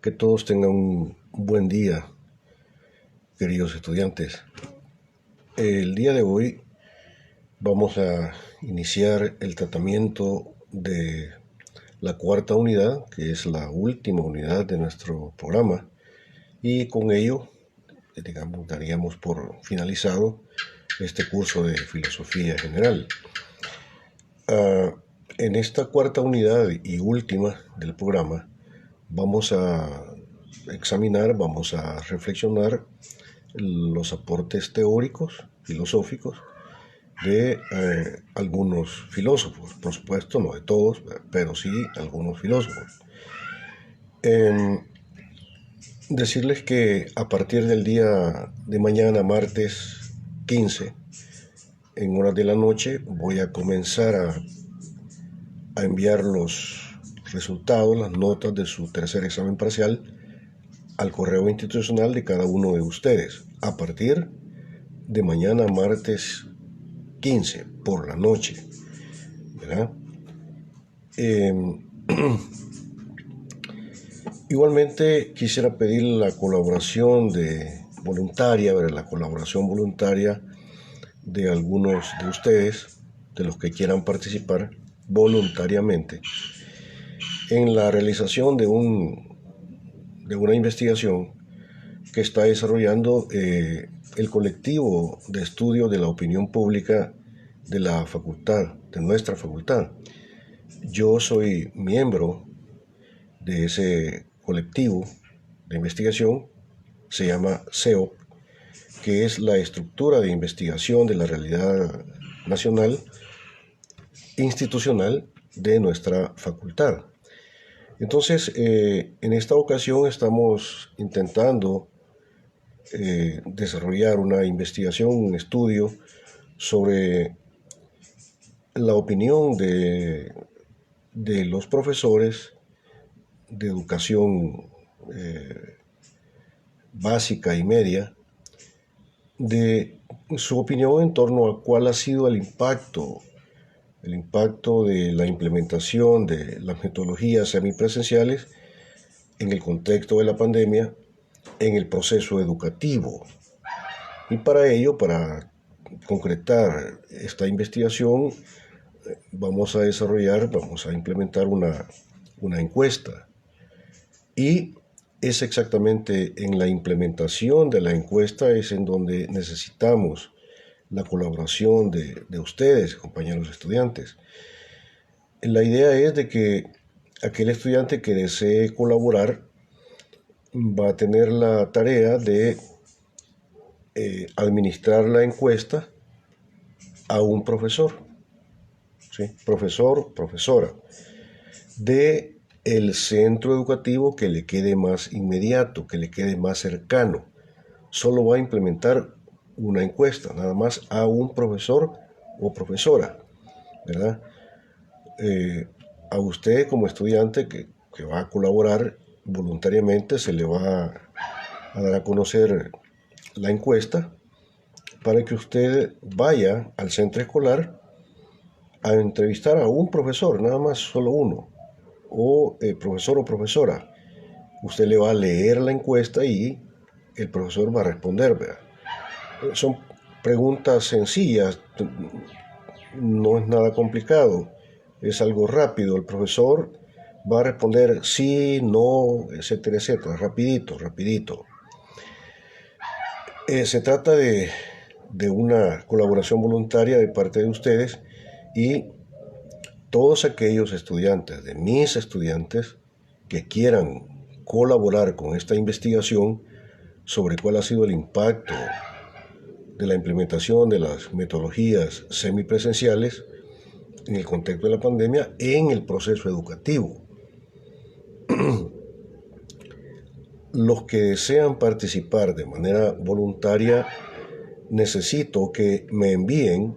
Que todos tengan un buen día, queridos estudiantes. El día de hoy vamos a iniciar el tratamiento de la cuarta unidad, que es la última unidad de nuestro programa, y con ello, daríamos por finalizado este curso de filosofía general. En esta cuarta unidad y última del programa, vamos a examinar, vamos a reflexionar los aportes teóricos, filosóficos, de algunos filósofos, por supuesto no de todos, pero sí algunos filósofos. Decirles que a partir del día de mañana, martes 15, en horas de la noche, voy a comenzar a enviar los resultados, las notas de su tercer examen parcial al correo institucional de cada uno de ustedes a partir de mañana martes 15 por la noche, ¿verdad? Igualmente quisiera pedir la colaboración voluntaria, ¿verdad? La colaboración voluntaria de algunos de ustedes, de los que quieran participar voluntariamente en la realización de una investigación que está desarrollando el colectivo de estudio de la opinión pública de la facultad, de nuestra facultad. Yo soy miembro de ese colectivo de investigación, se llama CEOP, que es la estructura de investigación de la realidad nacional institucional de nuestra facultad. Entonces, en esta ocasión estamos intentando desarrollar una investigación, un estudio sobre la opinión de los profesores de educación básica y media, de su opinión en torno a cuál ha sido el impacto de la implementación de las metodologías semipresenciales en el contexto de la pandemia en el proceso educativo. Y para ello, para concretar esta investigación, vamos a implementar una encuesta. Y es exactamente en la implementación de la encuesta es en donde necesitamos la colaboración de ustedes, compañeros estudiantes. La idea es de que aquel estudiante que desee colaborar va a tener la tarea de administrar la encuesta a un profesor, ¿sí? Profesor, profesora, de el centro educativo que le quede más inmediato, que le quede más cercano. Solo va a implementar una encuesta, nada más a un profesor o profesora, ¿verdad? A usted como estudiante que va a colaborar voluntariamente se le va a dar a conocer la encuesta para que usted vaya al centro escolar a entrevistar a un profesor, nada más, solo uno, o profesor o profesora. Usted le va a leer la encuesta y el profesor va a responder, ¿verdad? Son preguntas sencillas, no es nada complicado, es algo rápido. El profesor va a responder sí, no, etcétera, etcétera, rapidito. Se trata de una colaboración voluntaria de parte de ustedes y todos aquellos estudiantes, de mis estudiantes, que quieran colaborar con esta investigación sobre cuál ha sido el impacto de la implementación de las metodologías semipresenciales en el contexto de la pandemia en el proceso educativo. Los que desean participar de manera voluntaria, necesito que me envíen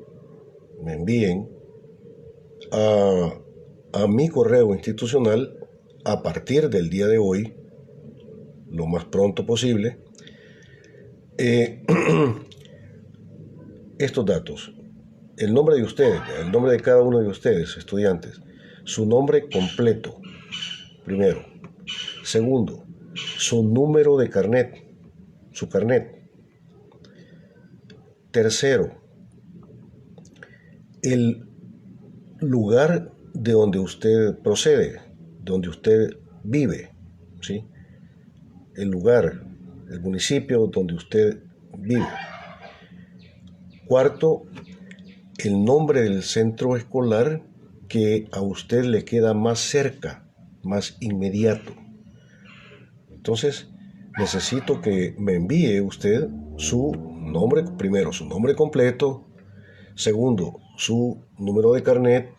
a mi correo institucional a partir del día de hoy, lo más pronto posible, estos datos. El nombre de ustedes, el nombre de cada uno de ustedes, estudiantes, su nombre completo, primero. Segundo, su número de carnet, su carnet. Tercero, el lugar de donde usted procede, donde usted vive, ¿sí? El lugar, el municipio donde usted vive. Cuarto, el nombre del centro escolar que a usted le queda más cerca, más inmediato. Entonces, necesito que me envíe usted su nombre, primero su nombre completo, segundo, su número de carnet,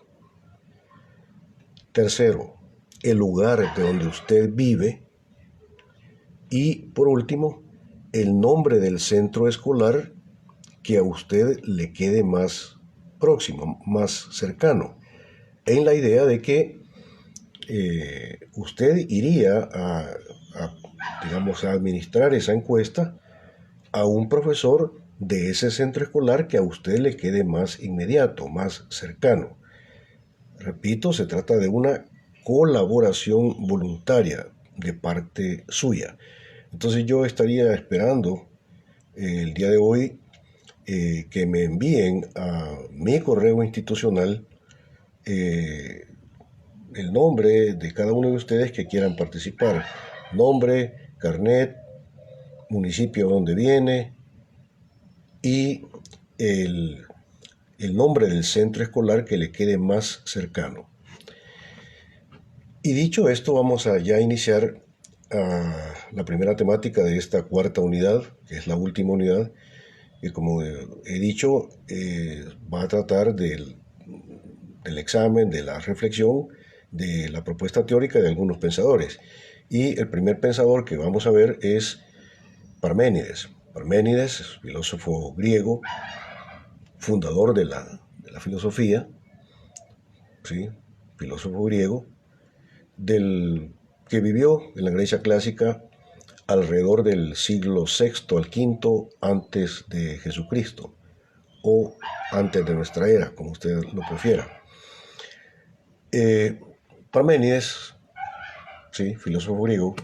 tercero, el lugar de donde usted vive y, por último, el nombre del centro escolar que a usted le quede más próximo, más cercano, en la idea de que usted iría digamos, a administrar esa encuesta a un profesor de ese centro escolar que a usted le quede más inmediato, más cercano. Repito, se trata de una colaboración voluntaria de parte suya. Entonces yo estaría esperando el día de hoy que me envíen a mi correo institucional el nombre de cada uno de ustedes que quieran participar. Nombre, carnet, municipio donde viene y el nombre del centro escolar que le quede más cercano. Y dicho esto, vamos a ya iniciar la primera temática de esta cuarta unidad, que es la última unidad, que como he dicho, va a tratar del examen, de la reflexión, de la propuesta teórica de algunos pensadores. Y el primer pensador que vamos a ver es Parménides. Parménides, filósofo griego, fundador de la filosofía, ¿sí? Filósofo griego, que vivió en la Grecia clásica alrededor del siglo VI al V antes de Jesucristo, o antes de nuestra era, como usted lo prefiera. Parménides, sí, filósofo griego,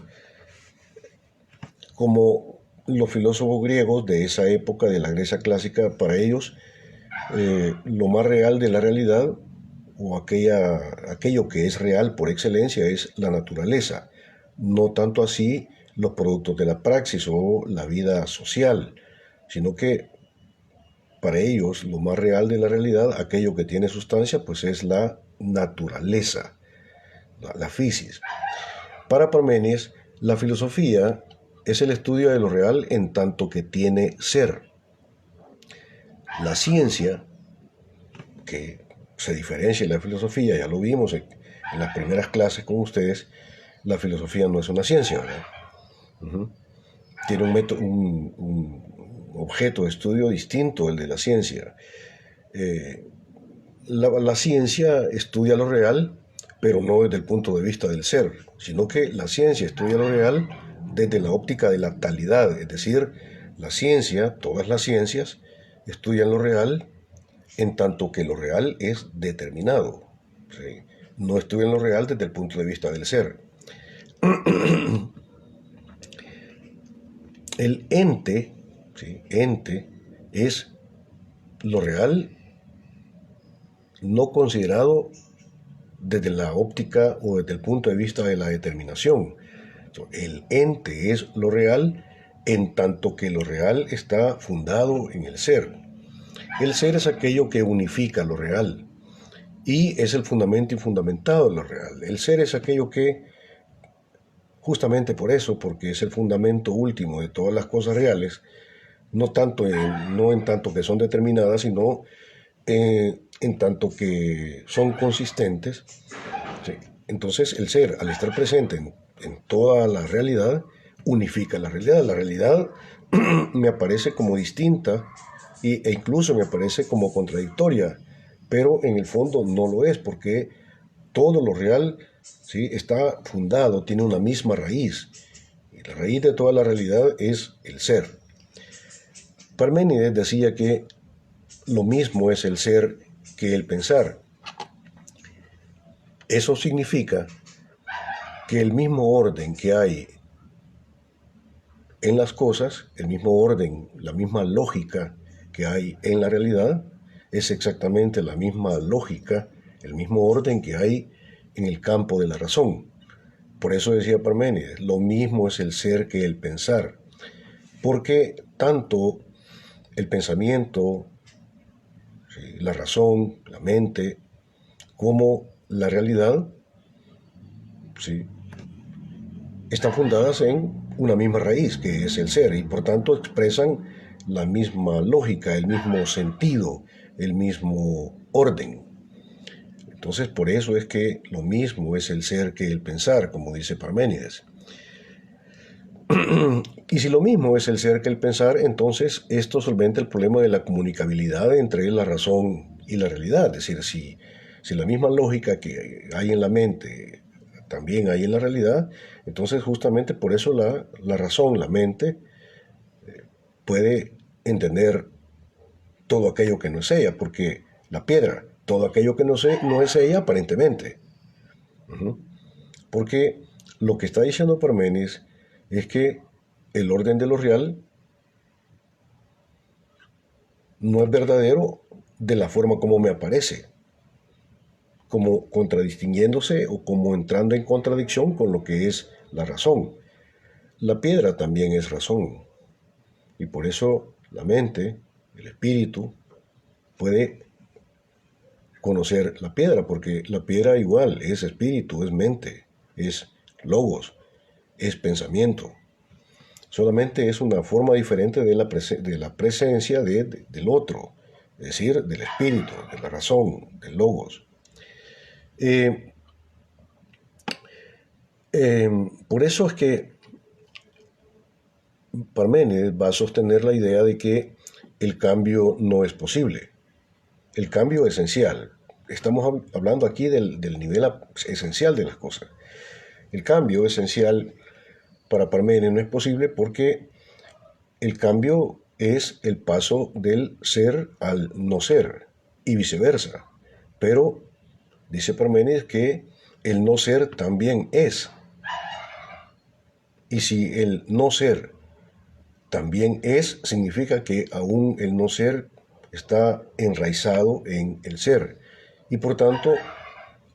como los filósofos griegos de esa época de la Grecia clásica, para ellos lo más real de la realidad, o aquello que es real por excelencia, es la naturaleza, no tanto así los productos de la praxis o la vida social, sino que para ellos lo más real de la realidad, aquello que tiene sustancia, pues es la naturaleza, la physis. Para Parménides, la filosofía es el estudio de lo real en tanto que tiene ser. La ciencia, que se diferencia de la filosofía, ya lo vimos en las primeras clases con ustedes, la filosofía no es una ciencia, ¿verdad? Tiene un objeto de estudio distinto al de la ciencia. La ciencia estudia lo real, pero no desde el punto de vista del ser, sino que la ciencia estudia lo real desde la óptica de la talidad, es decir, la ciencia, todas las ciencias, estudian lo real en tanto que lo real es determinado, ¿sí? No estudian lo real desde el punto de vista del ser. El ente, ¿sí? Ente es lo real no considerado desde la óptica o desde el punto de vista de la determinación. El ente es lo real en tanto que lo real está fundado en el ser. El ser es aquello que unifica lo real y es el fundamento infundamentado de lo real. El ser es aquello que, justamente por eso, porque es el fundamento último de todas las cosas reales, no en tanto que son determinadas, sino en tanto que son consistentes. ¿Sí? Entonces el ser, al estar presente en toda la realidad, unifica la realidad. La realidad me aparece como distinta e incluso me aparece como contradictoria, pero en el fondo no lo es, porque todo lo real, ¿sí?, está fundado, tiene una misma raíz. Y la raíz de toda la realidad es el ser. Parménides decía que lo mismo es el ser que el pensar. Eso significa que el mismo orden que hay en las cosas, el mismo orden, la misma lógica que hay en la realidad, es exactamente la misma lógica, el mismo orden que hay en el campo de la razón. Por eso decía Parménides, lo mismo es el ser que el pensar, porque tanto el pensamiento, ¿sí?, la razón, la mente, como la realidad, ¿sí?, están fundadas en una misma raíz, que es el ser, y por tanto expresan la misma lógica, el mismo sentido, el mismo orden. Entonces, por eso es que lo mismo es el ser que el pensar, como dice Parménides. Y si lo mismo es el ser que el pensar, entonces esto solventa el problema de la comunicabilidad entre la razón y la realidad. Es decir, si la misma lógica que hay en la mente también hay en la realidad, entonces justamente por eso la razón, la mente, puede entender todo aquello que no es ella, porque la piedra, todo aquello que no es ella aparentemente. Porque lo que está diciendo Parménides es que el orden de lo real no es verdadero de la forma como me aparece, como contradistinguiéndose o como entrando en contradicción con lo que es la razón. La piedra también es razón, y por eso la mente, el espíritu, puede conocer la piedra, porque la piedra igual es espíritu, es mente, es logos, es pensamiento. Solamente es una forma diferente de la presencia del otro, es decir, del espíritu, de la razón, del logos. Eh, por eso es que Parménides va a sostener la idea de que el cambio no es posible. El cambio esencial. Estamos hablando aquí del nivel esencial de las cosas. El cambio esencial para Parménides no es posible porque el cambio es el paso del ser al no ser y viceversa. Pero dice Parménides que el no ser también es. Y si el no ser también es, significa que aún el no ser está enraizado en el ser. Y por tanto,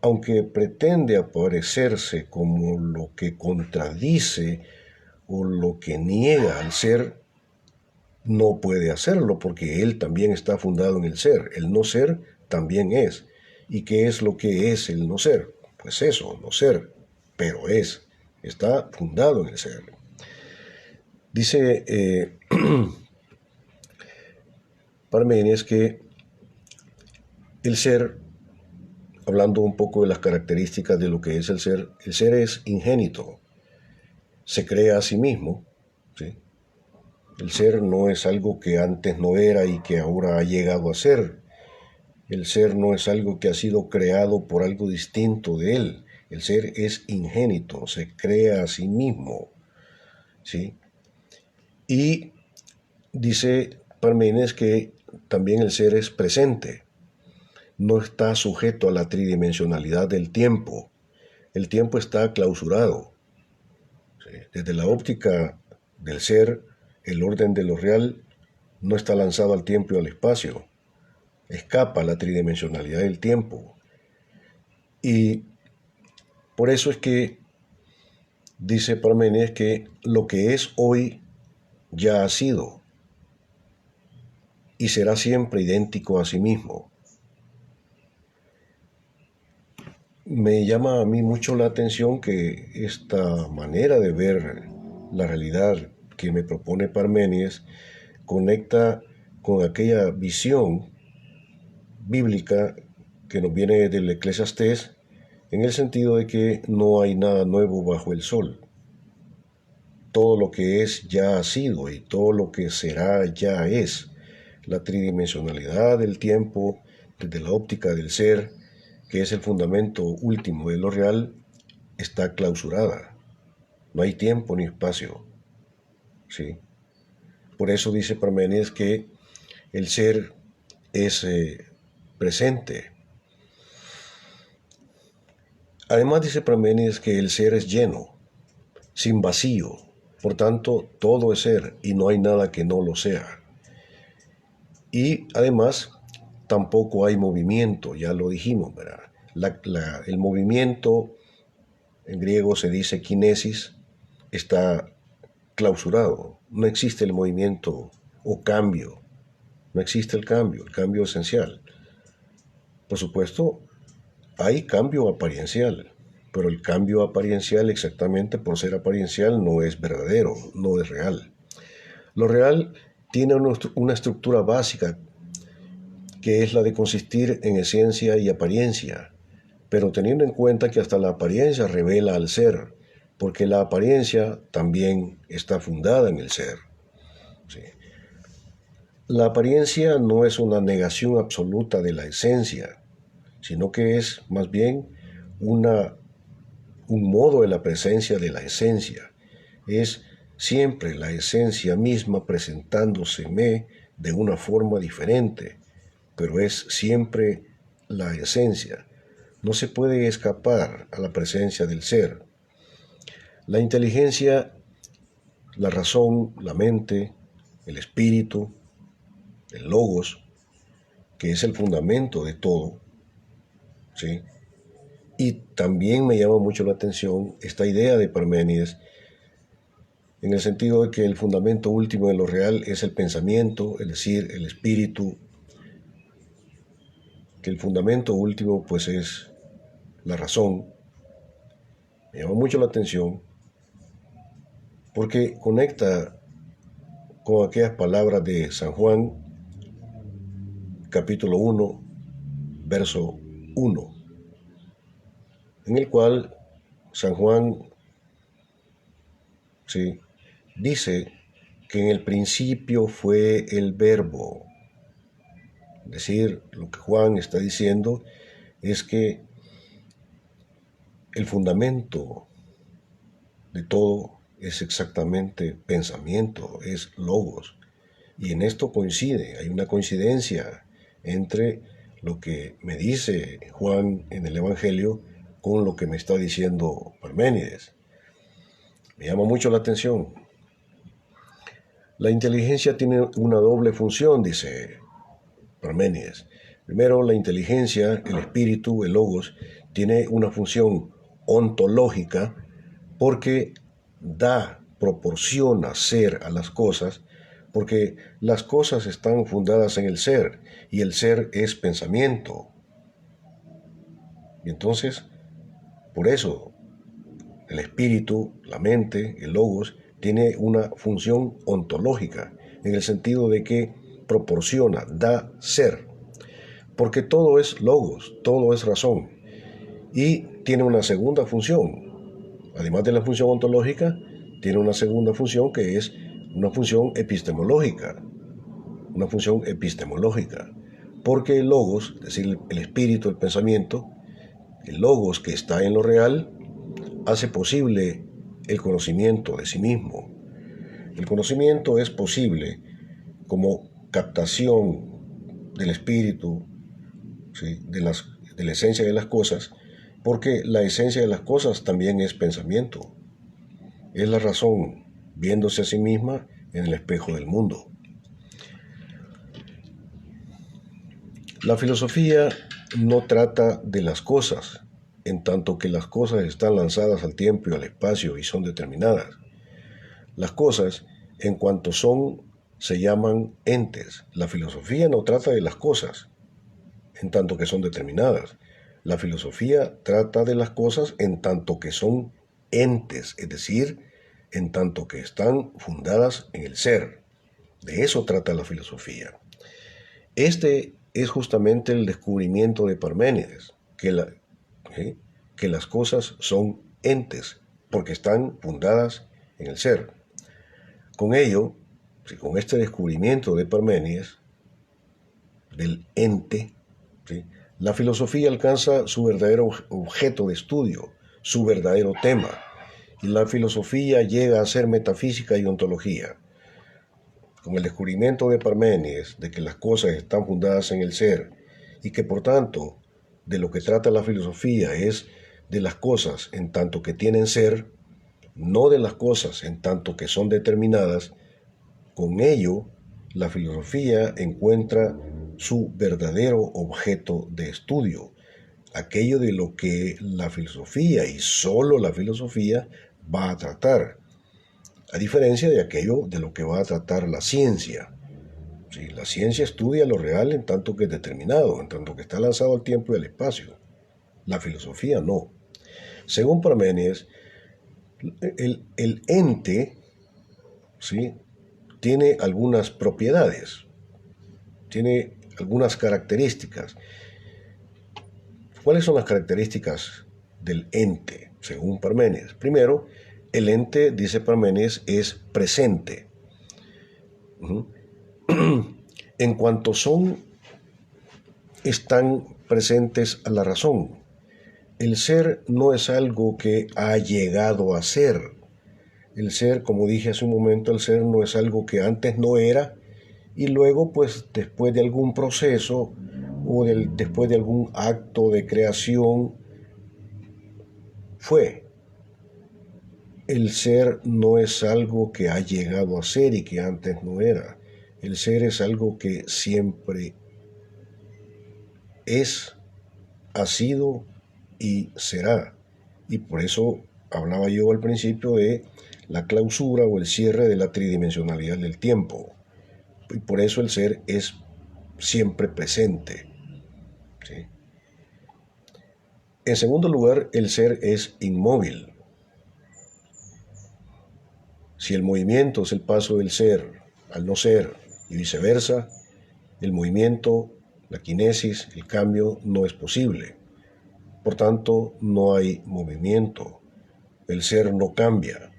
aunque pretende aparecerse como lo que contradice o lo que niega al ser, no puede hacerlo porque él también está fundado en el ser. El no ser también es. ¿Y qué es lo que es el no ser? Pues eso, no ser, pero es. Está fundado en el ser. Dice Parménides que el ser, hablando un poco de las características de lo que es el ser es ingénito, se crea a sí mismo, ¿sí? El ser no es algo que antes no era y que ahora ha llegado a ser. El ser no es algo que ha sido creado por algo distinto de él. El ser es ingénito, se crea a sí mismo, ¿sí? Y dice Parménides que también el ser es presente, no está sujeto a la tridimensionalidad del tiempo. El tiempo está clausurado. ¿Sí? Desde la óptica del ser, el orden de lo real no está lanzado al tiempo y al espacio. Escapa a la tridimensionalidad del tiempo. Y por eso es que dice Parménides que lo que es hoy ya ha sido y será siempre idéntico a sí mismo. Me llama a mí mucho la atención que esta manera de ver la realidad que me propone Parménides conecta con aquella visión bíblica que nos viene del Eclesiastés, en el sentido de que no hay nada nuevo bajo el sol. Todo lo que es ya ha sido y todo lo que será ya es. La tridimensionalidad del tiempo, desde la óptica del ser, que es el fundamento último de lo real, está clausurada. No hay tiempo ni espacio. ¿Sí? Por eso dice Parménides que el ser es presente. Además dice Parménides que el ser es lleno, sin vacío. Por tanto, todo es ser y no hay nada que no lo sea. Y además, tampoco hay movimiento, ya lo dijimos, ¿verdad? El movimiento, en griego se dice kinesis, está clausurado. No existe el movimiento o cambio. No existe el cambio esencial. Por supuesto, hay cambio apariencial, pero el cambio apariencial, exactamente por ser apariencial, no es verdadero, no es real. Lo real tiene una estructura básica que es la de consistir en esencia y apariencia, pero teniendo en cuenta que hasta la apariencia revela al ser, porque la apariencia también está fundada en el ser. ¿Sí? La apariencia no es una negación absoluta de la esencia, sino que es más bien un modo de la presencia de la esencia. Es siempre la esencia misma presentándoseme de una forma diferente, pero es siempre la esencia. No se puede escapar a la presencia del ser. La inteligencia, la razón, la mente, el espíritu, el logos, que es el fundamento de todo, ¿sí? Y también me llama mucho la atención esta idea de Parménides, en el sentido de que el fundamento último de lo real es el pensamiento, es decir, el espíritu, que el fundamento último pues es la razón. Me llama mucho la atención porque conecta con aquellas palabras de San Juan, capítulo 1, verso 1, en el cual San Juan, sí, dice que en el principio fue el verbo. Es decir, lo que Juan está diciendo es que el fundamento de todo es exactamente pensamiento, es logos. Y en esto coincide, hay una coincidencia entre lo que me dice Juan en el Evangelio con lo que me está diciendo Parménides. Me llama mucho la atención. La inteligencia tiene una doble función, dice Parménides. Primero, la inteligencia, el espíritu, el logos, tiene una función ontológica porque proporciona ser a las cosas, porque las cosas están fundadas en el ser y el ser es pensamiento. Y entonces, por eso, el espíritu, la mente, el logos, tiene una función ontológica, en el sentido de que proporciona, da ser. Porque todo es logos, todo es razón. Y tiene una segunda función. Además de la función ontológica, tiene una segunda función que es una función epistemológica. Una función epistemológica. Porque el logos, es decir, el espíritu, el pensamiento, el logos que está en lo real, hace posible el conocimiento de sí mismo. El conocimiento es posible como captación del espíritu, ¿sí? de la esencia de las cosas, porque la esencia de las cosas también es pensamiento. Es la razón viéndose a sí misma en el espejo del mundo. La filosofía no trata de las cosas, en tanto que las cosas están lanzadas al tiempo y al espacio y son determinadas. Las cosas, en cuanto son, se llaman entes. La filosofía no trata de las cosas, en tanto que son determinadas. La filosofía trata de las cosas en tanto que son entes, es decir, en tanto que están fundadas en el ser. De eso trata la filosofía. Este es justamente el descubrimiento de Parménides, que las cosas son entes, porque están fundadas en el ser. Con ello, con este descubrimiento de Parménides, del ente, ¿sí? La filosofía alcanza su verdadero objeto de estudio, su verdadero tema, y la filosofía llega a ser metafísica y ontología. Con el descubrimiento de Parménides de que las cosas están fundadas en el ser y que por tanto de lo que trata la filosofía es de las cosas en tanto que tienen ser, no de las cosas en tanto que son determinadas, con ello la filosofía encuentra su verdadero objeto de estudio, aquello de lo que la filosofía y solo la filosofía va a tratar, a diferencia de aquello de lo que va a tratar la ciencia. Sí, la ciencia estudia lo real en tanto que es determinado, en tanto que está lanzado al tiempo y al espacio. La filosofía no. Según Parménides, el ente, ¿sí?, tiene algunas propiedades, tiene algunas características. ¿Cuáles son las características del ente, según Parménides? Primero, el ente, dice Parménides, es presente. En cuanto están presentes a la razón. El ser no es algo que ha llegado a ser. El ser, como dije hace un momento, el ser no es algo que antes no era y luego, pues, después de algún proceso o después de algún acto de creación, fue. El ser no es algo que ha llegado a ser y que antes no era. El ser es algo que siempre es, ha sido y será. Y por eso hablaba yo al principio de la clausura o el cierre de la tridimensionalidad del tiempo. Y por eso el ser es siempre presente. ¿Sí? En segundo lugar, el ser es inmóvil. Si el movimiento es el paso del ser al no ser y viceversa, el movimiento, la quinesis, el cambio no es posible. Por tanto, no hay movimiento. El ser no cambia,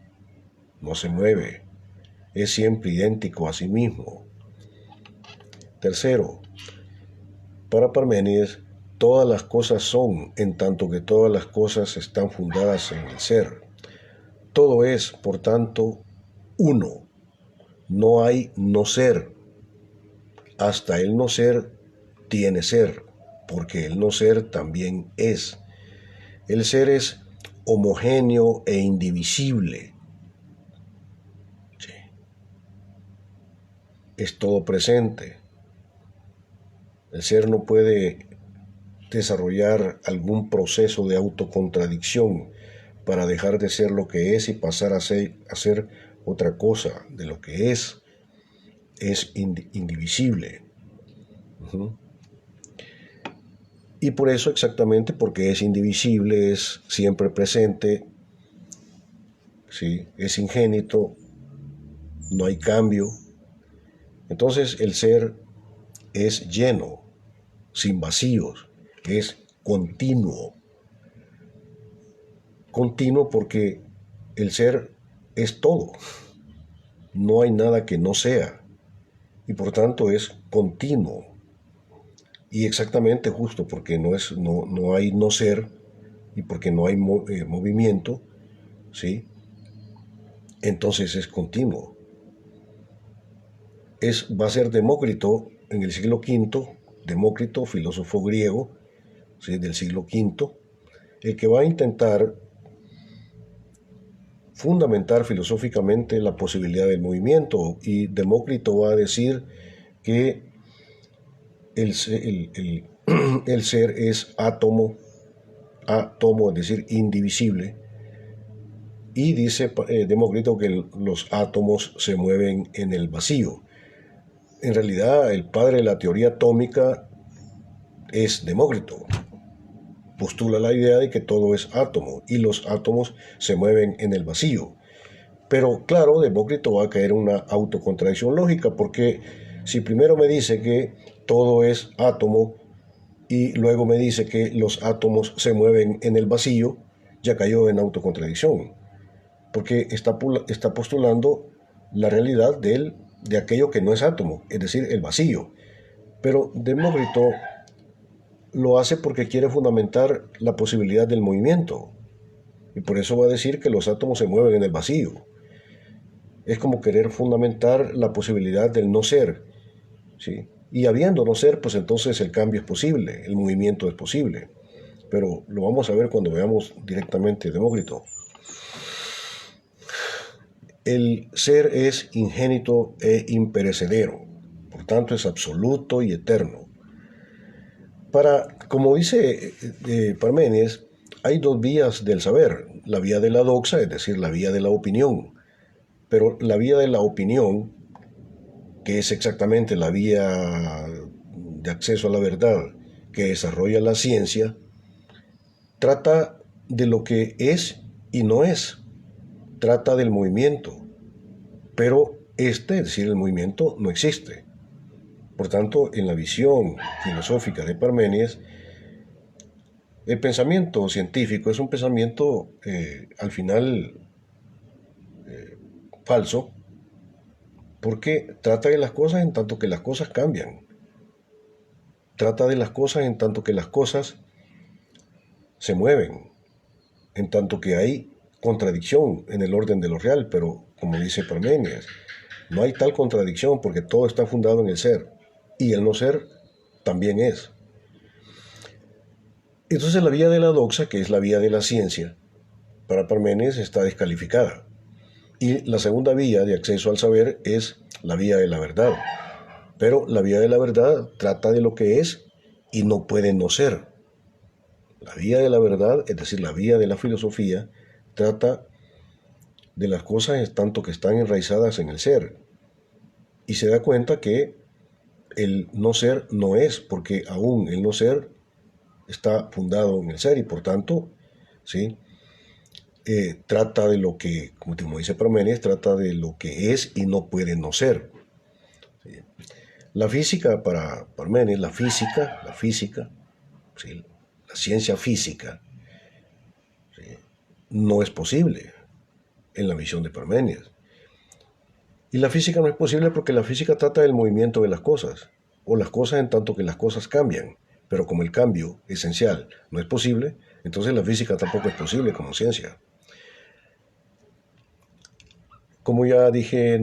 no se mueve, es siempre idéntico a sí mismo. Tercero, para Parménides, todas las cosas son, en tanto que todas las cosas están fundadas en el ser. Todo es, por tanto, uno. No hay no ser. Hasta el no ser tiene ser, porque el no ser también es. El ser es homogéneo e indivisible. Sí. Es todo presente. El ser no puede desarrollar algún proceso de autocontradicción para dejar de ser lo que es y pasar a ser otra cosa de lo que es indivisible. Y por eso, exactamente porque es indivisible, es siempre presente, ¿sí?, es ingénito, no hay cambio. Entonces el ser es lleno, sin vacíos, es continuo. Continuo porque el ser es todo, no hay nada que no sea, y por tanto es continuo. Y exactamente justo porque no hay no ser y porque no hay movimiento, ¿sí?, entonces es continuo. Va a ser Demócrito en el siglo V, Demócrito, filósofo griego, ¿sí?, del siglo V, el que va a intentar fundamentar filosóficamente la posibilidad del movimiento. Y Demócrito va a decir que el ser es átomo, es decir, indivisible. Y dice Demócrito que los átomos se mueven en el vacío. En realidad, el padre de la teoría atómica es Demócrito. Postula la idea de que todo es átomo y los átomos se mueven en el vacío. Pero claro, Demócrito va a caer en una autocontradicción lógica, porque si primero me dice que todo es átomo y luego me dice que los átomos se mueven en el vacío, ya cayó en autocontradicción, porque está postulando la realidad de aquello que no es átomo, es decir, el vacío. Pero Demócrito lo hace porque quiere fundamentar la posibilidad del movimiento, y por eso va a decir que los átomos se mueven en el vacío. Es como querer fundamentar la posibilidad del no ser, ¿sí? Y habiendo no ser, pues entonces el cambio es posible, el movimiento es posible. Pero lo vamos a ver cuando veamos directamente Demócrito. el ser es ingénito e imperecedero, por tanto es absoluto y eterno. Como dice Parménides, hay dos vías del saber, la vía de la doxa, es decir, la vía de la opinión, pero la vía de la opinión, que es exactamente la vía de acceso a la verdad que desarrolla la ciencia, trata de lo que es y no es, trata del movimiento, pero es decir, el movimiento no existe. Por tanto, en la visión filosófica de Parménides, el pensamiento científico es un pensamiento al final falso, porque trata de las cosas en tanto que las cosas cambian. Trata de las cosas en tanto que las cosas se mueven, en tanto que hay contradicción en el orden de lo real, pero como dice Parménides, no hay tal contradicción porque todo está fundado en el ser, y el no ser también es. Entonces la vía de la doxa, que es la vía de la ciencia, para Parménides está descalificada. Y la segunda vía de acceso al saber es la vía de la verdad. Pero la vía de la verdad trata de lo que es y no puede no ser. La vía de la verdad, es decir, la vía de la filosofía, trata de las cosas en tanto que están enraizadas en el ser. Y se da cuenta que el no ser no es, porque aún el no ser está fundado en el ser y por tanto, ¿sí? Trata de lo que, como dice Parménides, trata de lo que es y no puede no ser. ¿Sí? La física para Parménides, la física, ¿sí? La ciencia física, ¿sí? No es posible en la visión de Parménides. Y la física no es posible porque la física trata del movimiento de las cosas, o las cosas en tanto que las cosas cambian. Pero como el cambio esencial no es posible, entonces la física tampoco es posible como ciencia. Como ya dije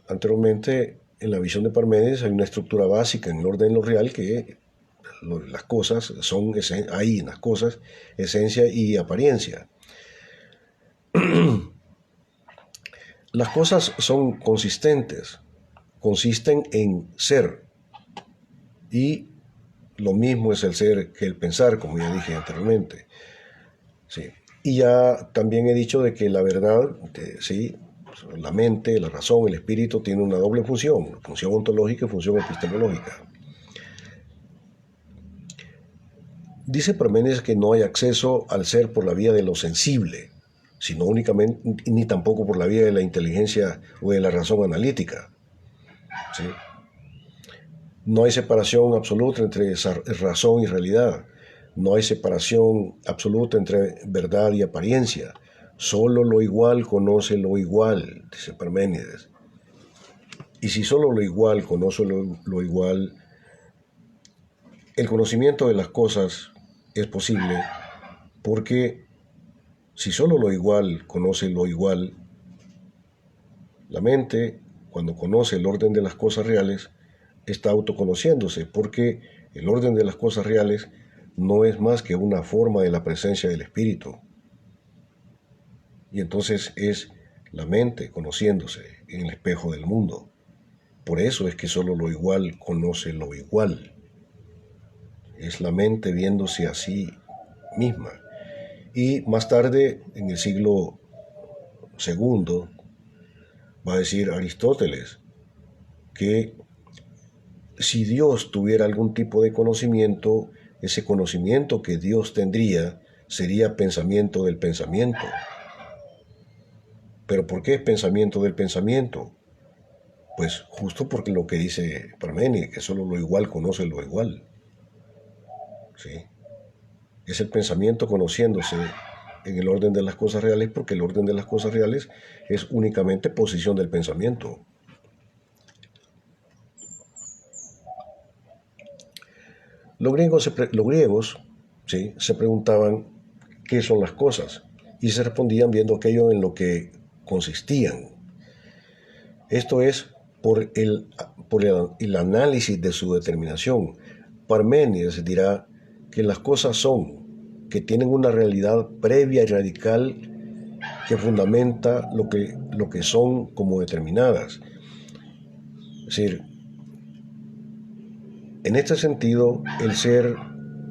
anteriormente, en la visión de Parménides hay una estructura básica en el orden de lo real que las cosas son ahí en las cosas, esencia y apariencia. Las cosas son consistentes, consisten en ser. Y lo mismo es el ser que el pensar, como ya dije anteriormente. Sí. Y ya también he dicho de que la verdad, sí, la mente, la razón, el espíritu tiene una doble función ontológica y función epistemológica. Dice Parménides que no hay acceso al ser por la vía de lo sensible, sino únicamente, ni tampoco por la vía de la inteligencia o de la razón analítica. ¿Sí? No hay separación absoluta entre razón y realidad. No hay separación absoluta entre verdad y apariencia. Solo lo igual conoce lo igual, dice Parménides. Y si solo lo igual conoce lo igual, el conocimiento de las cosas es posible porque si solo lo igual conoce lo igual, la mente, cuando conoce el orden de las cosas reales, está autoconociéndose, porque el orden de las cosas reales no es más que una forma de la presencia del espíritu. Y entonces es la mente conociéndose en el espejo del mundo. Por eso es que solo lo igual conoce lo igual. Es la mente viéndose a sí misma. Y más tarde, en el siglo II, va a decir Aristóteles que si Dios tuviera algún tipo de conocimiento, ese conocimiento que Dios tendría sería pensamiento del pensamiento. ¿Pero por qué es pensamiento del pensamiento? Pues justo porque lo que dice Parménides, que solo lo igual conoce lo igual. ¿Sí? Es el pensamiento conociéndose en el orden de las cosas reales, porque el orden de las cosas reales es únicamente posición del pensamiento. Los griegos ¿sí? se preguntaban qué son las cosas y se respondían viendo aquello en lo que consistían. Esto es por el análisis de su determinación. Parménides dirá que las cosas son, que tienen una realidad previa y radical que fundamenta lo que son como determinadas. Es decir, en este sentido, el ser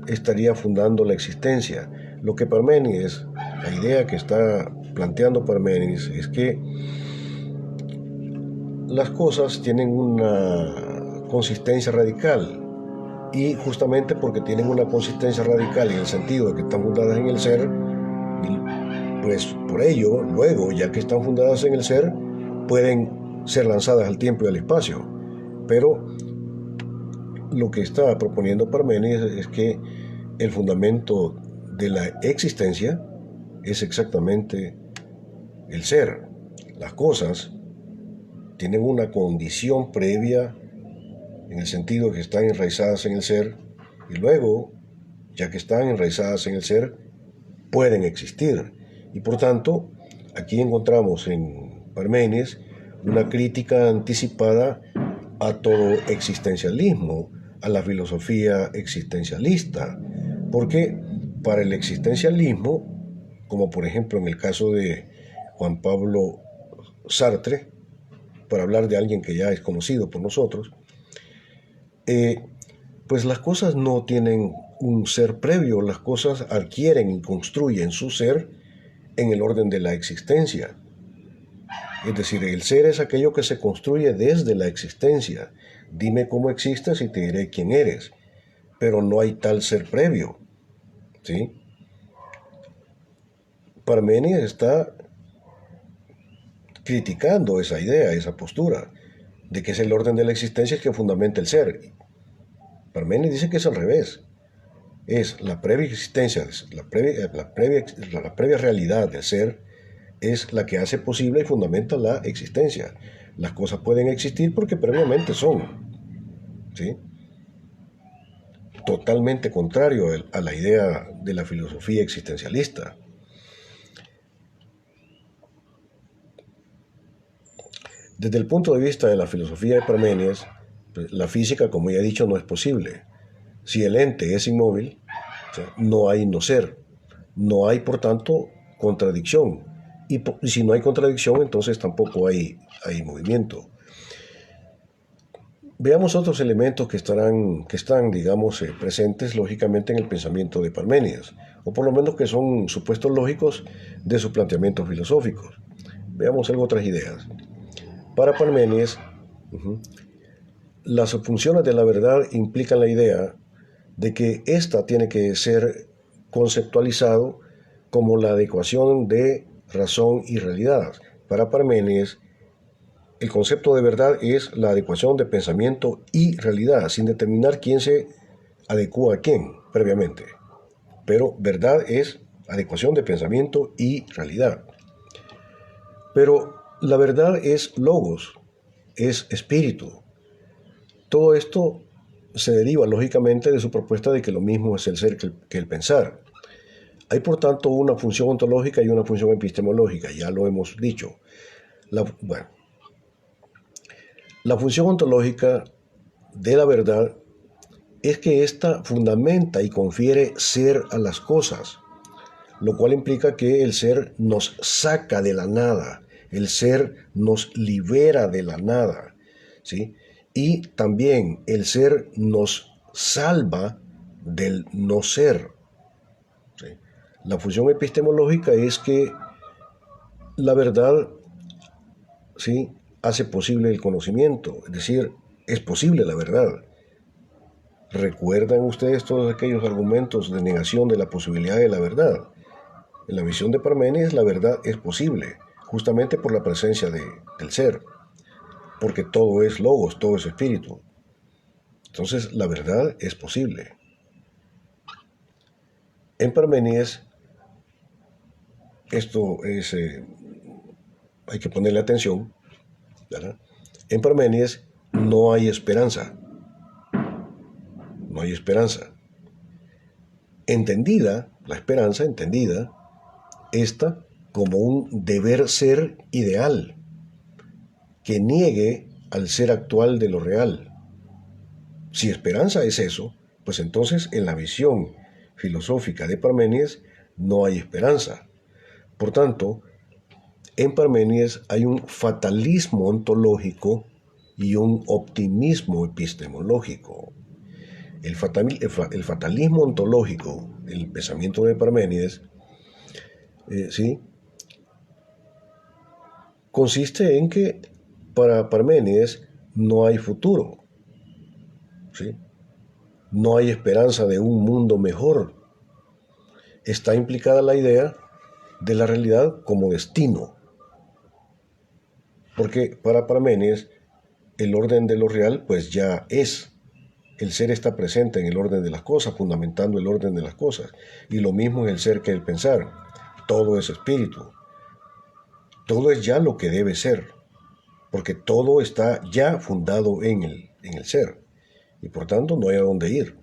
estaría fundando la existencia. Lo que Parménides, la idea que está planteando Parménides es que las cosas tienen una consistencia radical, y justamente porque tienen una consistencia radical en el sentido de que están fundadas en el ser, pues por ello, luego, ya que están fundadas en el ser, pueden ser lanzadas al tiempo y al espacio. Pero lo que está proponiendo Parménides es que el fundamento de la existencia es exactamente el ser. Las cosas tienen una condición previa en el sentido que están enraizadas en el ser, y luego, ya que están enraizadas en el ser, pueden existir. Y por tanto, aquí encontramos en Parménides una crítica anticipada a todo existencialismo, a la filosofía existencialista, porque para el existencialismo, como por ejemplo en el caso de Juan Pablo Sartre, para hablar de alguien que ya es conocido por nosotros, pues las cosas no tienen un ser previo, las cosas adquieren y construyen su ser en el orden de la existencia. Es decir, el ser es aquello que se construye desde la existencia. Dime cómo existes y te diré quién eres, pero no hay tal ser previo, ¿sí? Parménides está criticando esa idea, esa postura, de que es el orden de la existencia el que fundamenta el ser. Parménides dice que es al revés. Es la previa existencia, la previa realidad del ser es la que hace posible y fundamenta la existencia. Las cosas pueden existir porque previamente son, ¿sí? Totalmente contrario a la idea de la filosofía existencialista. Desde el punto de vista de la filosofía de Parménides, la física, como ya he dicho, no es posible. Si el ente es inmóvil, o sea, no hay no ser. No hay, por tanto, contradicción. Y si no hay contradicción, entonces tampoco hay movimiento. Veamos otros elementos que están, digamos, presentes lógicamente en el pensamiento de Parménides, o por lo menos que son supuestos lógicos de sus planteamientos filosóficos. Veamos algo otras ideas. Para Parménides, las funciones de la verdad implican la idea de que ésta tiene que ser conceptualizado como la adecuación de razón y realidad. Para Parménides, el concepto de verdad es la adecuación de pensamiento y realidad, sin determinar quién se adecua a quién previamente. Pero verdad es adecuación de pensamiento y realidad. Pero la verdad es logos, es espíritu. Todo esto se deriva lógicamente de su propuesta de que lo mismo es el ser que el pensar. Hay por tanto una función ontológica y una función epistemológica, ya lo hemos dicho. La función ontológica de la verdad es que ésta fundamenta y confiere ser a las cosas, lo cual implica que el ser nos saca de la nada, el ser nos libera de la nada, ¿sí? Y también el ser nos salva del no ser, ¿sí? La función epistemológica es que la verdad, ¿sí?, hace posible el conocimiento, es decir, es posible la verdad. ¿Recuerdan ustedes todos aquellos argumentos de negación de la posibilidad de la verdad? En la visión de Parménides, la verdad es posible, justamente por la presencia del ser, porque todo es logos, todo es espíritu. Entonces, la verdad es posible. En Parménides, esto es, hay que ponerle atención, ¿verdad? En Parménides no hay esperanza. No hay esperanza. Entendida, la esperanza entendida, esta como un deber ser ideal, que niegue al ser actual de lo real. Si esperanza es eso, pues entonces en la visión filosófica de Parménides no hay esperanza. Por tanto, en Parménides hay un fatalismo ontológico y un optimismo epistemológico. El fatalismo ontológico, el pensamiento de Parménides, ¿sí?, consiste en que para Parménides no hay futuro, ¿sí? No hay esperanza de un mundo mejor. Está implicada la idea de la realidad como destino, porque para Parménides el orden de lo real pues ya es. El ser está presente en el orden de las cosas, fundamentando el orden de las cosas. Y lo mismo es el ser que el pensar. Todo es espíritu. Todo es ya lo que debe ser, porque todo está ya fundado en el ser. Y por tanto no hay a dónde ir.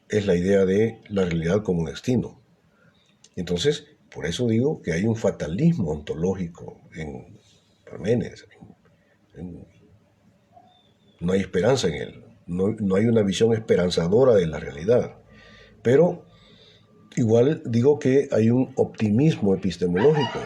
Es la idea de la realidad como destino. Entonces, por eso digo que hay un fatalismo ontológico en Parménides. No hay esperanza en él. No hay una visión esperanzadora de la realidad. Pero igual digo que hay un optimismo epistemológico,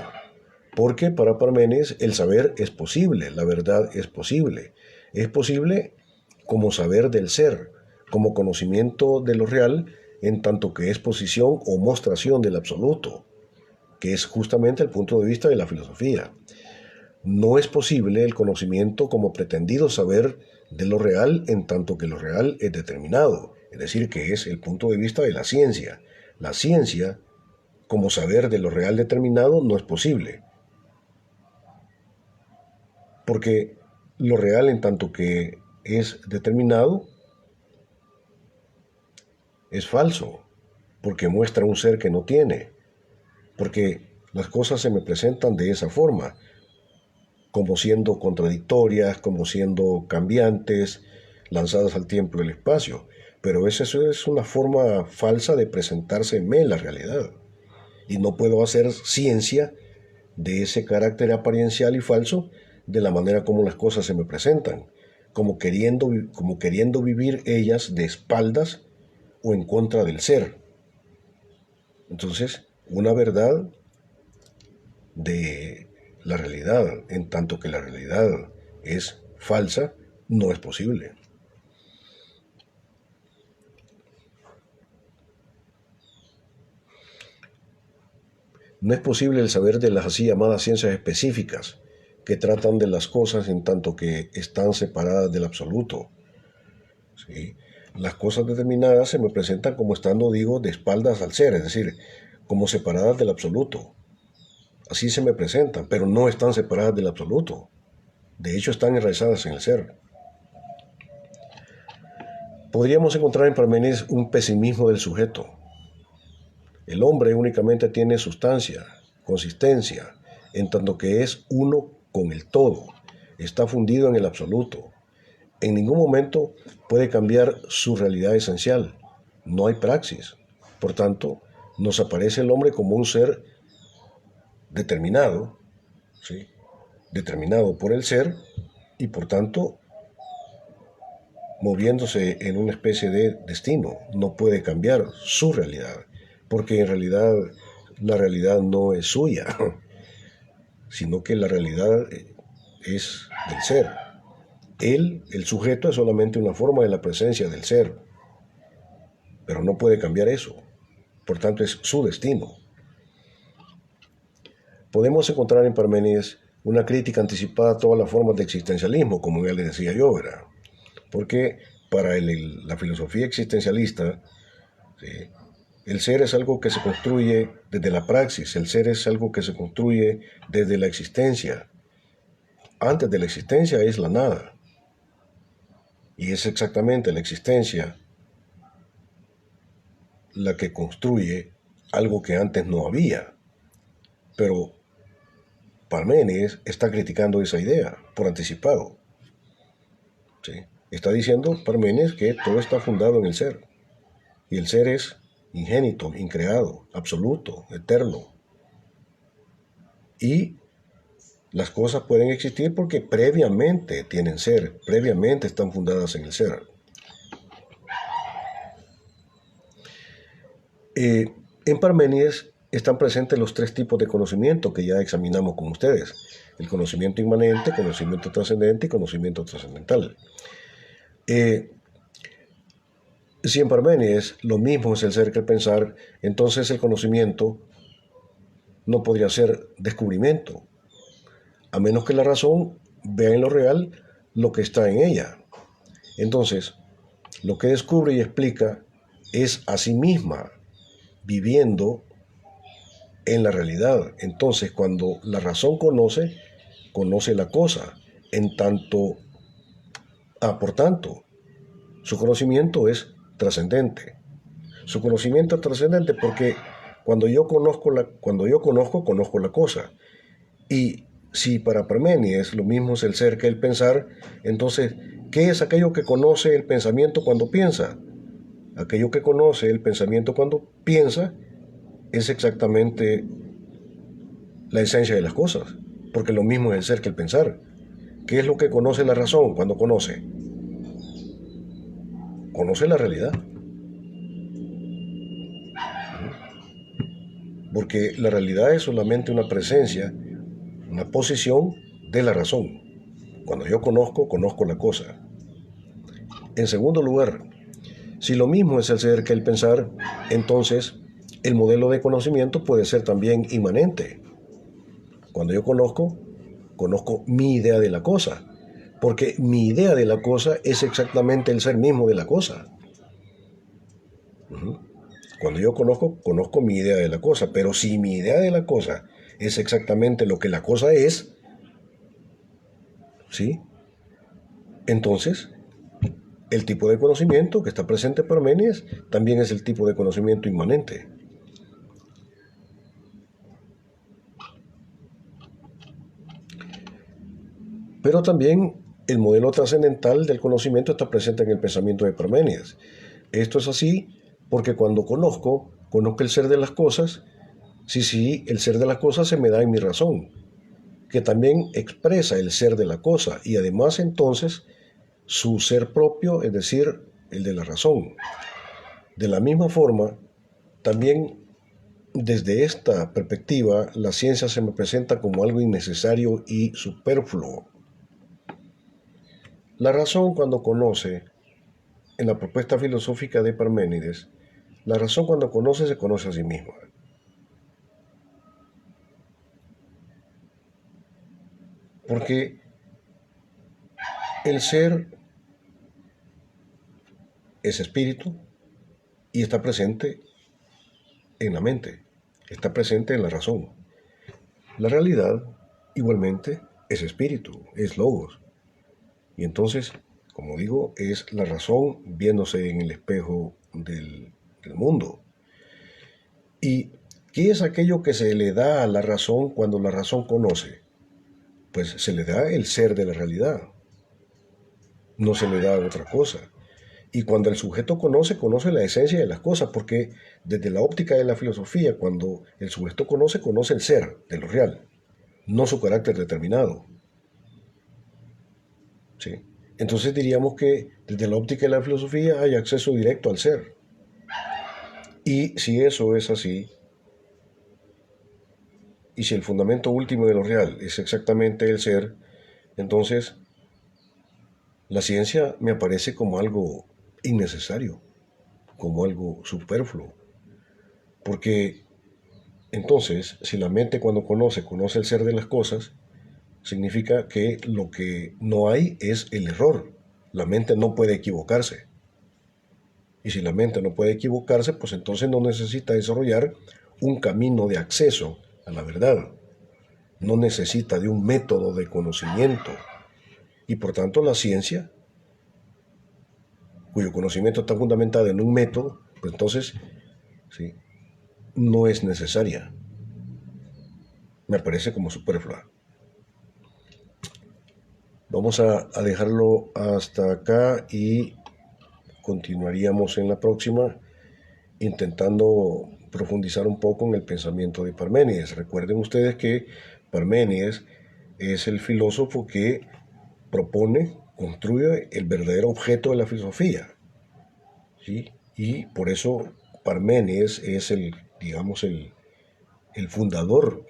porque para Parménides el saber es posible, la verdad es posible. Es posible como saber del ser, como conocimiento de lo real, en tanto que es posición o mostración del absoluto, que es justamente el punto de vista de la filosofía. No es posible el conocimiento como pretendido saber de lo real, en tanto que lo real es determinado, es decir, que es el punto de vista de la ciencia. La ciencia, como saber de lo real determinado, no es posible, porque lo real, en tanto que es determinado, es falso, porque muestra un ser que no tiene, porque las cosas se me presentan de esa forma, como siendo contradictorias, como siendo cambiantes, lanzadas al tiempo y el espacio. Pero eso es una forma falsa de presentarse en la realidad. Y no puedo hacer ciencia de ese carácter apariencial y falso de la manera como las cosas se me presentan, como queriendo vivir ellas de espaldas o en contra del ser. Entonces, una verdad de la realidad, en tanto que la realidad es falsa, no es posible. No es posible el saber de las así llamadas ciencias específicas, que tratan de las cosas en tanto que están separadas del absoluto. ¿Sí? Las cosas determinadas se me presentan como estando, digo, de espaldas al ser, es decir, como separadas del absoluto. Así se me presentan, pero no están separadas del absoluto. De hecho, están enraizadas en el ser. Podríamos encontrar en Parménides un pesimismo del sujeto. El hombre únicamente tiene sustancia, consistencia, en tanto que es uno con el todo, está fundido en el absoluto. En ningún momento puede cambiar su realidad esencial. No hay praxis. Por tanto, nos aparece el hombre como un ser determinado, ¿sí?, determinado por el ser y por tanto moviéndose en una especie de destino. No puede cambiar su realidad, porque en realidad la realidad no es suya, sino que la realidad es del ser. Él, el sujeto, es solamente una forma de la presencia del ser, pero no puede cambiar eso. Por tanto, es su destino. Podemos encontrar en Parménides una crítica anticipada a todas las formas de existencialismo, como ya le decía yo, ¿verdad? Porque para la filosofía existencialista, ¿sí?, el ser es algo que se construye desde la praxis, el ser es algo que se construye desde la existencia. Antes de la existencia es la nada. Y es exactamente la existencia la que construye algo que antes no había. Pero Parménides está criticando esa idea por anticipado. ¿Sí? Está diciendo Parménides que todo está fundado en el ser. Y el ser es ingénito, increado, absoluto, eterno. Y las cosas pueden existir porque previamente tienen ser, previamente están fundadas en el ser. En Parménides están presentes los tres tipos de conocimiento que ya examinamos con ustedes. El conocimiento inmanente, conocimiento trascendente y conocimiento trascendental. Si en Parménides lo mismo es el ser que el pensar, entonces el conocimiento no podría ser descubrimiento, a menos que la razón vea en lo real lo que está en ella. Entonces, lo que descubre y explica es a sí misma, viviendo en la realidad. Entonces, cuando la razón conoce, conoce la cosa. En tanto, por tanto, su conocimiento es trascendente. Su conocimiento es trascendente porque cuando yo conozco, conozco la cosa. Y si para Parménides lo mismo es el ser que el pensar, entonces, ¿qué es aquello que conoce el pensamiento cuando piensa? Aquello que conoce el pensamiento cuando piensa es exactamente la esencia de las cosas, porque lo mismo es el ser que el pensar. ¿Qué es lo que conoce la razón cuando conoce? Conoce la realidad. Porque la realidad es solamente una presencia, una posición de la razón. Cuando yo conozco, conozco la cosa. En segundo lugar, si lo mismo es el ser que el pensar, entonces el modelo de conocimiento puede ser también inmanente. Cuando yo conozco, conozco mi idea de la cosa, porque mi idea de la cosa es exactamente el ser mismo de la cosa. Cuando yo conozco, conozco mi idea de la cosa, pero si mi idea de la cosa es exactamente lo que la cosa es, ¿sí? Entonces, el tipo de conocimiento que está presente en Parménides también es el tipo de conocimiento inmanente. Pero también el modelo trascendental del conocimiento está presente en el pensamiento de Parménides. Esto es así porque cuando conozco el ser de las cosas, sí, el ser de las cosas se me da en mi razón, que también expresa el ser de la cosa y además entonces su ser propio, es decir, el de la razón. De la misma forma, también desde esta perspectiva, la ciencia se me presenta como algo innecesario y superfluo. La razón cuando conoce, en la propuesta filosófica de Parménides, la razón cuando conoce se conoce a sí misma. Porque el ser es espíritu y está presente en la mente, está presente en la razón. La realidad, igualmente, es espíritu, es logos. Y entonces, como digo, es la razón viéndose en el espejo del mundo. ¿Y qué es aquello que se le da a la razón cuando la razón conoce? Pues se le da el ser de la realidad, no se le da otra cosa. Y cuando el sujeto conoce, conoce la esencia de las cosas, porque desde la óptica de la filosofía, cuando el sujeto conoce, conoce el ser de lo real, no su carácter determinado. ¿Sí? Entonces diríamos que desde la óptica de la filosofía hay acceso directo al ser. Y si eso es así, y si el fundamento último de lo real es exactamente el ser, entonces la ciencia me aparece como algo innecesario, como algo superfluo. Porque entonces, si la mente cuando conoce el ser de las cosas, significa que lo que no hay es el error. La mente no puede equivocarse. Y si la mente no puede equivocarse, pues entonces no necesita desarrollar un camino de acceso a la verdad. No necesita de un método de conocimiento. Y por tanto la ciencia, cuyo conocimiento está fundamentado en un método, pues entonces ¿sí? No es necesaria. Me parece como superflua. Vamos a dejarlo hasta acá y continuaríamos en la próxima intentando profundizar un poco en el pensamiento de Parménides. Recuerden ustedes que Parménides es el filósofo que propone, construye el verdadero objeto de la filosofía. ¿Sí? Y por eso Parménides es el, digamos, el fundador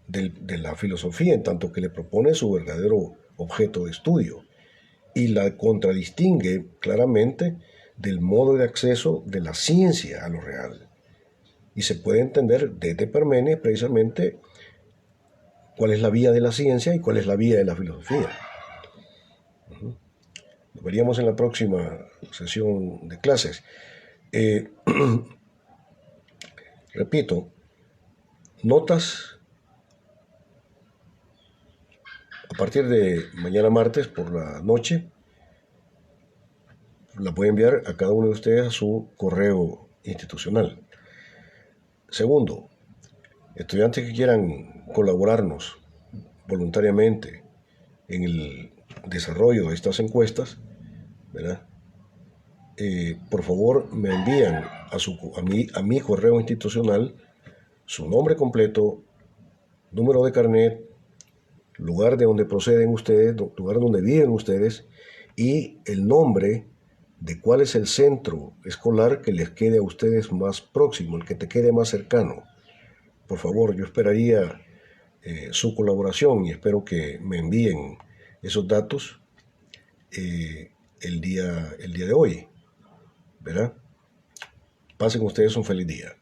de la filosofía, en tanto que le propone su verdadero objeto de estudio y la contradistingue claramente del modo de acceso de la ciencia a lo real. Y se puede entender desde Parménides precisamente cuál es la vía de la ciencia y cuál es la vía de la filosofía. Lo veríamos en la próxima sesión de clases. Eh, repito, notas a partir de mañana martes por la noche, la puede enviar a cada uno de ustedes a su correo institucional. Segundo, estudiantes que quieran colaborarnos voluntariamente en el desarrollo de estas encuestas, ¿verdad? Por favor me envían a mi correo institucional su nombre completo, número de carnet, lugar de donde proceden ustedes, lugar donde viven ustedes y el nombre de cuál es el centro escolar que les quede a ustedes más próximo, el que te quede más cercano. Por favor, yo esperaría su colaboración y espero que me envíen esos datos el día de hoy, ¿verdad? Pasen ustedes un feliz día.